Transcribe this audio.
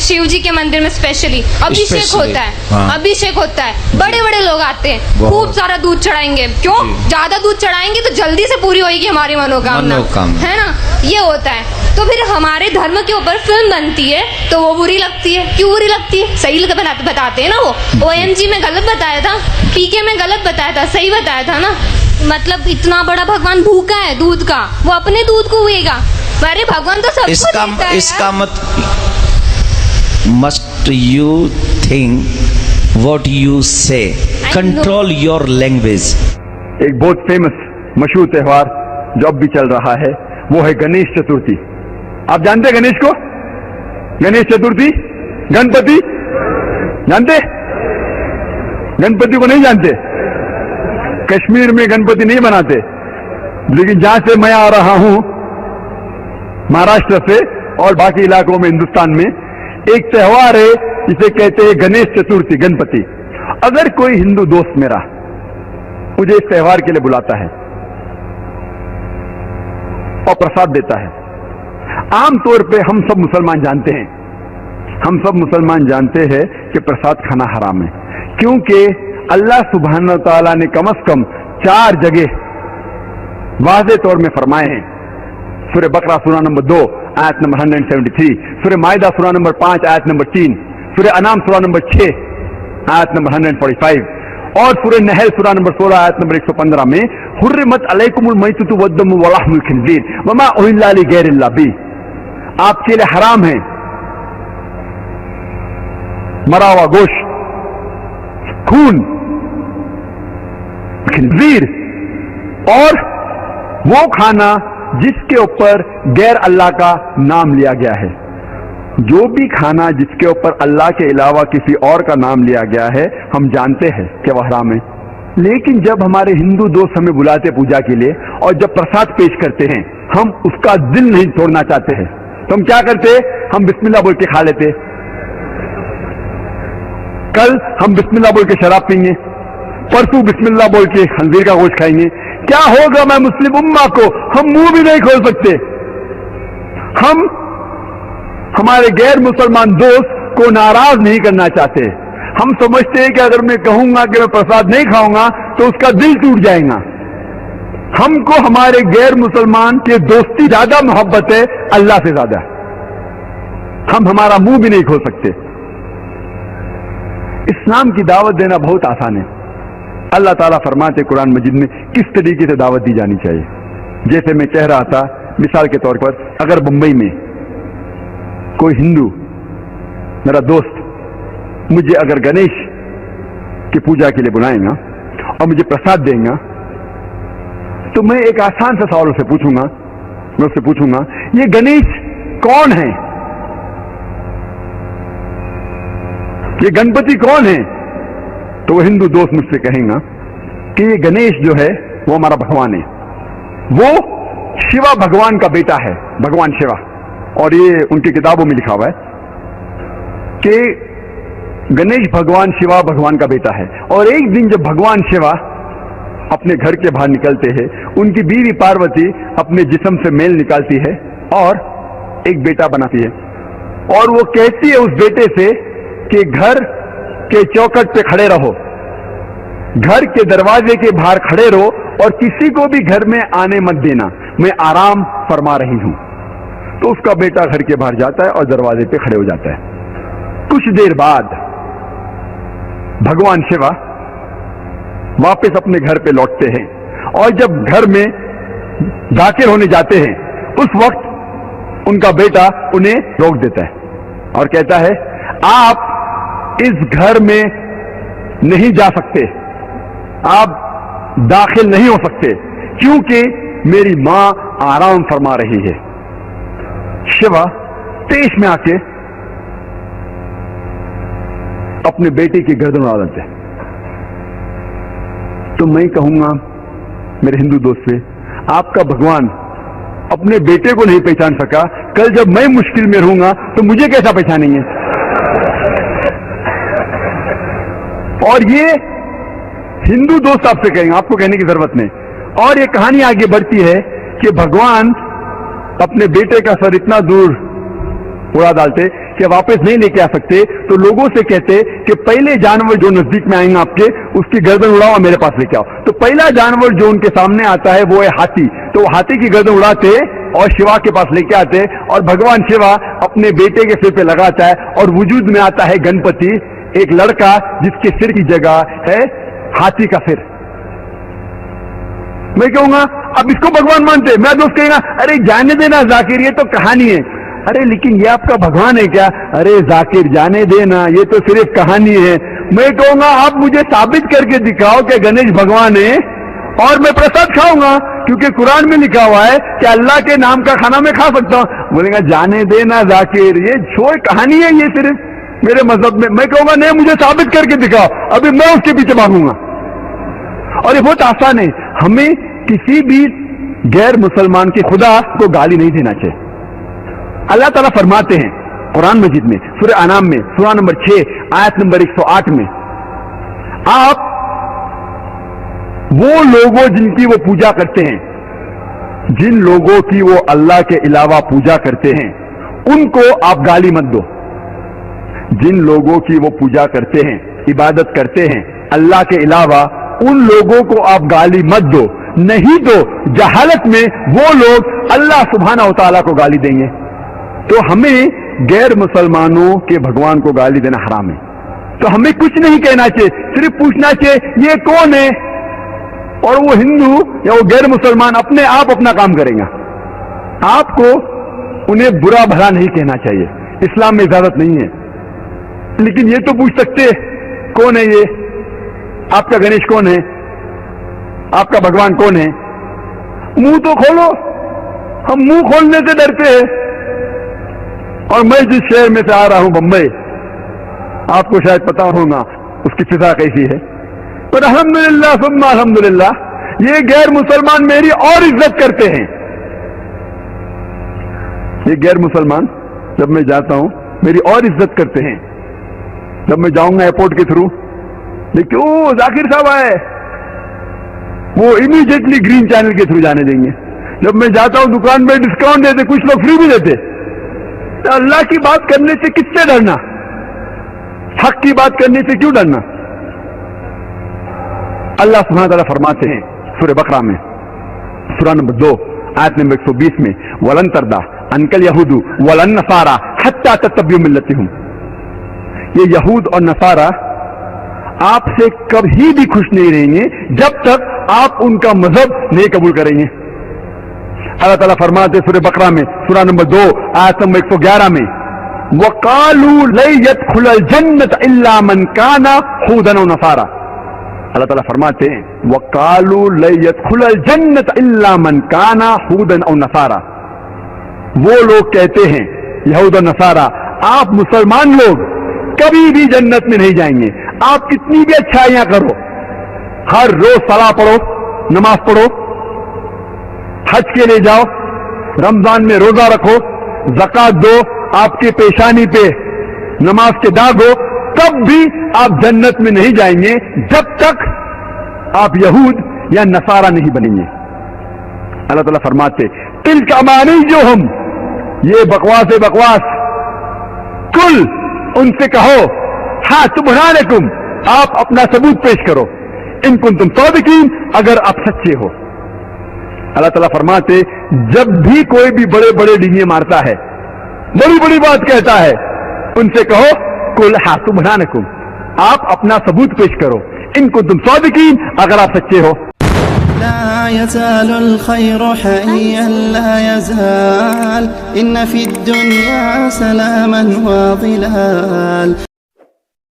शिव जी के मंदिर में स्पेशली अभिषेक होता है, अभिषेक होता है, बड़े बड़े लोग आते हैं, खूब सारा दूध चढ़ाएंगे, क्यों? ज्यादा दूध चढ़ाएंगे तो जल्दी से पूरी होगी हमारी मनोकामना, है ना, ये होता है। तो फिर हमारे धर्म के ऊपर फिल्म बनती है तो वो बुरी लगती है, क्यों बुरी लगती है? सही बताते हैं ना, वो OMG में गलत बताया था, PK में गलत बताया था, सही बताया था ना। मतलब इतना बड़ा भगवान भूखा है दूध का, वो अपने दूध को पिएगा? अरे भगवान तो सबको देता है। इसका must you think what you say, control your language। एक बहुत फेमस मशहूर त्योहार जो अब भी चल रहा है वो है गणेश चतुर्थी। आप जानते हैं गणेश को? गणेश चतुर्थी, गणपति जानते? गणपति को नहीं जानते? कश्मीर में गणपति नहीं बनाते, लेकिन जहां से मैं आ रहा हूं महाराष्ट्र से और बाकी इलाकों में हिंदुस्तान में एक त्योहार है जिसे कहते हैं गणेश चतुर्थी, गणपति। अगर कोई हिंदू दोस्त मेरा मुझे इस त्योहार के लिए बुलाता है और प्रसाद देता है, आमतौर पे हम सब मुसलमान जानते हैं कि प्रसाद खाना हराम है, क्योंकि अल्लाह सुब्हान व तआला ने कम से कम 4 जगह वाज़े तौर में फरमाए हैं। सूरह बकरा सूरा नंबर 2 आयत नंबर 173, सूरह माइदा सूरा नंबर 5 आयत नंबर 3, सूरह अनाम सूरा नंबर 6 आयत नंबर 145 और सूरह नहल सूरा नंबर 16 आयत नंबर 115 में हुर्रिमत अलैकुमुल मैततु वद्दमु वलहमुल खिंज़ीर वमा उहिल्ला लिगैरिल्लाह बिही, आपके लिए हराम है मरा हुआ गोश्त, खून, खिंज़ीर और वो खाना जिसके ऊपर गैर अल्लाह का नाम लिया गया है। जो भी खाना जिसके ऊपर अल्लाह के अलावा किसी और का नाम लिया गया है हम जानते हैं कि वह हराम है, लेकिन जब हमारे हिंदू दोस्त हमें बुलाते पूजा के लिए और जब प्रसाद पेश करते हैं हम उसका दिल नहीं तोड़ना चाहते हैं, तो हम क्या करते? हम बिस्मिल्लाह बोल के खा लेते। कल हम बिस्मिल्लाह बोल के शराब पीएंगे, परसों बिस्मिल्लाह बोल के खंजीर का गोश्त खाएंगे। क्या होगा मैं मुस्लिम उम्मा को? हम मुंह भी नहीं खोल सकते। हम हमारे गैर मुसलमान दोस्त को नाराज नहीं करना चाहते। हम समझते हैं कि अगर मैं कहूंगा कि मैं प्रसाद नहीं खाऊंगा तो उसका दिल टूट जाएगा। हमको हमारे गैर मुसलमान के दोस्ती ज्यादा मोहब्बत है अल्लाह से ज्यादा। हम हमारा मुंह भी नहीं खोल सकते। इस्लाम की दावत देना बहुत आसान है। अल्लाह ताला फरमाते कुरान मजीद में किस तरीके से दावत दी जानी चाहिए। जैसे मैं कह रहा था, मिसाल के तौर पर अगर बंबई में कोई हिंदू मेरा दोस्त मुझे अगर गणेश की पूजा के लिए बुलाएगा और मुझे प्रसाद देगा, तो मैं एक आसान सा सवाल उससे पूछूंगा। मैं उससे पूछूंगा ये गणेश कौन है, ये गणपति कौन है? तो वो हिंदू दोस्त मुझसे कहेगा कि ये गणेश जो है वो हमारा भगवान है, वो शिवा भगवान का बेटा है, भगवान शिवा। और ये उनकी किताबों में लिखा हुआ है कि गणेश भगवान शिवा भगवान का बेटा है। और एक दिन जब भगवान शिवा अपने घर के बाहर निकलते हैं, उनकी बीवी पार्वती अपने जिस्म से मेल निकालती है और एक बेटा बनाती है, और वो कहती है उस बेटे से कि घर के चौखट पे खड़े रहो, घर के दरवाजे के बाहर खड़े रहो और किसी को भी घर में आने मत देना, मैं आराम फरमा रही हूं। तो उसका बेटा घर के बाहर जाता है और दरवाजे पे खड़े हो जाता है। कुछ देर बाद भगवान शिवा वापस अपने घर पे लौटते हैं और जब घर में दाखिल होने जाते हैं उस वक्त उनका बेटा उन्हें रोक देता है और कहता है आप इस घर में नहीं जा सकते, आप दाखिल नहीं हो सकते क्योंकि मेरी मां आराम फरमा रही है। शिवा तेज में आके अपने बेटे की गर्दन उड़ा देते। तो मैं कहूंगा मेरे हिंदू दोस्त से, आपका भगवान अपने बेटे को नहीं पहचान सका, कल जब मैं मुश्किल में रहूंगा तो मुझे कैसा पहचानेंगे? और ये हिंदू दोस्त आपसे कहेंगे, आपको कहने की जरूरत नहीं। और ये कहानी आगे बढ़ती है कि भगवान अपने बेटे का सर इतना दूर उड़ा डालते कि वापस नहीं लेके आ सकते, तो लोगों से कहते कि पहले जानवर जो नजदीक में आएंगे आपके, उसकी गर्दन उड़ाओ और मेरे पास लेके आओ। तो पहला जानवर जो उनके सामने आता है वो है हाथी। तो वो हाथी की गर्दन उड़ाते और शिवा के पास लेके आते, और भगवान शिवा अपने बेटे के सिर पे लगाता है, और वजूद में आता है गणपति, एक लड़का जिसके सिर की जगह है हाथी का सिर। मैं कहूंगा अब इसको भगवान मानते, मैं दोस्त कहेगा अरे जाने देना जाकिर, ये तो कहानी है। अरे लेकिन ये आपका भगवान है क्या? अरे जाकिर जाने देना, ये तो सिर्फ कहानी है। मैं कहूंगा आप मुझे साबित करके दिखाओ कि गणेश भगवान है, और मैं प्रसाद खाऊंगा, क्योंकि कुरान में लिखा हुआ है कि अल्लाह के नाम का खाना मैं खा सकता हूं। बोलेगा जाने देना जाकिर, ये छोड़ कहानी है, ये सिर्फ मेरे मजहब में। मैं कहूंगा नहीं, मुझे साबित करके दिखाओ, अभी मैं उसके पीछे भागूंगा। और ये बहुत आसान है, हमें किसी भी गैर मुसलमान के खुदा को गाली नहीं देना चाहिए। अल्लाह ताला फरमाते हैं कुरान मजीद में, सूरह अनाम में, सूरह नंबर 6 आयत नंबर 108 में, आप वो लोगों जिनकी वो पूजा करते हैं, जिन लोगों की वो अल्लाह के अलावा पूजा करते हैं, उनको आप गाली मत दो। जिन लोगों की वो पूजा करते हैं, इबादत करते हैं अल्लाह के अलावा, उन लोगों को आप गाली मत दो, नहीं तो जहालत में वो लोग अल्लाह सुब्हानहू व तआला को गाली देंगे। तो हमें गैर मुसलमानों के भगवान को गाली देना हराम है। तो हमें कुछ नहीं कहना चाहिए, सिर्फ पूछना चाहिए ये कौन है, और वो हिंदू या वो गैर मुसलमान अपने आप अपना काम करेगा। आपको उन्हें बुरा भला नहीं कहना चाहिए, इस्लाम में इजाजत नहीं है। लेकिन ये तो पूछ सकते कौन है ये, आपका गणेश कौन है, आपका भगवान कौन है? मुंह तो खोलो। हम मुंह खोलने से डरते हैं। और मैं जिस शहर में से आ रहा हूं, बंबई, आपको शायद पता होगा उसकी फिजा कैसी है, पर अल्हम्दुलिल्लाह सुम्मा अल्हम्दुलिल्लाह, ये गैर मुसलमान मेरी और इज्जत करते हैं। ये गैर मुसलमान जब मैं जाता हूं मेरी और इज्जत करते हैं। जब मैं जाऊंगा एयरपोर्ट के थ्रू, देखिए ओ जाकिर साहब आए, वो इमीडिएटली ग्रीन चैनल के थ्रू जाने देंगे। जब मैं जाता हूं दुकान में डिस्काउंट देते, कुछ लोग फ्री भी देते। तो अल्लाह की बात करने से किससे डरना? हक की बात करने से क्यों डरना? अल्लाह सुब्हानहू व तआला फरमाते हैं सूरह बकरा में, सूरह नंबर 2 आयत नंबर 120 में, वलन तरदा अनकल यहूदू वलन नसारा हत्ता तत्तबियु मिल्लतहुम। ये यहूद और नसारा आपसे कभी भी खुश नहीं रहेंगे जब तक आप उनका मजहब नहीं कबूल करेंगे। अल्लाह ताला फरमाते सूरह बकरा में, सूरह नंबर 2 आयत नंबर 111 में, वकालू लन यदखुलल जन्नत इल्ला मन काना हुदन व नसारा। अल्लाह ताला फरमाते हैं वकालू लन यदखुलल जन्नत इल्ला मन काना हुदन व नसारा। वो लोग कहते हैं, यहूद और नसारा, आप मुसलमान लोग कभी भी जन्नत में नहीं जाएंगे, आप कितनी भी अच्छाइयां करो, हर रोज सलाह पढ़ो, नमाज पढ़ो, हज के लिए जाओ, रमजान में रोजा रखो, ज़कात दो, आपके पेशानी पे नमाज के दाग हो, तब भी आप जन्नत में नहीं जाएंगे जब तक आप यहूद या नसारा नहीं बनेंगे। अल्लाह ताला फरमाते तिल्क अमानी जो हम, ये बकवास है बकवास, कुल उनसे कहो हाँ तुबरानकुम, आप अपना सबूत पेश करो, इन कुंतुम सादिकीन, अगर आप सच्चे हो। अल्लाह ताला फरमाते जब भी कोई भी बड़े बड़े डींगे मारता है, बड़ी बड़ी बात कहता है, उनसे कहो कुल हाँ तुबरानकुम, आप अपना सबूत पेश करो, इन कुंतुम सादिकीन, अगर आप सच्चे हो। لا يزال الخير حيا لا يزال إن في الدنيا سلاما وظلال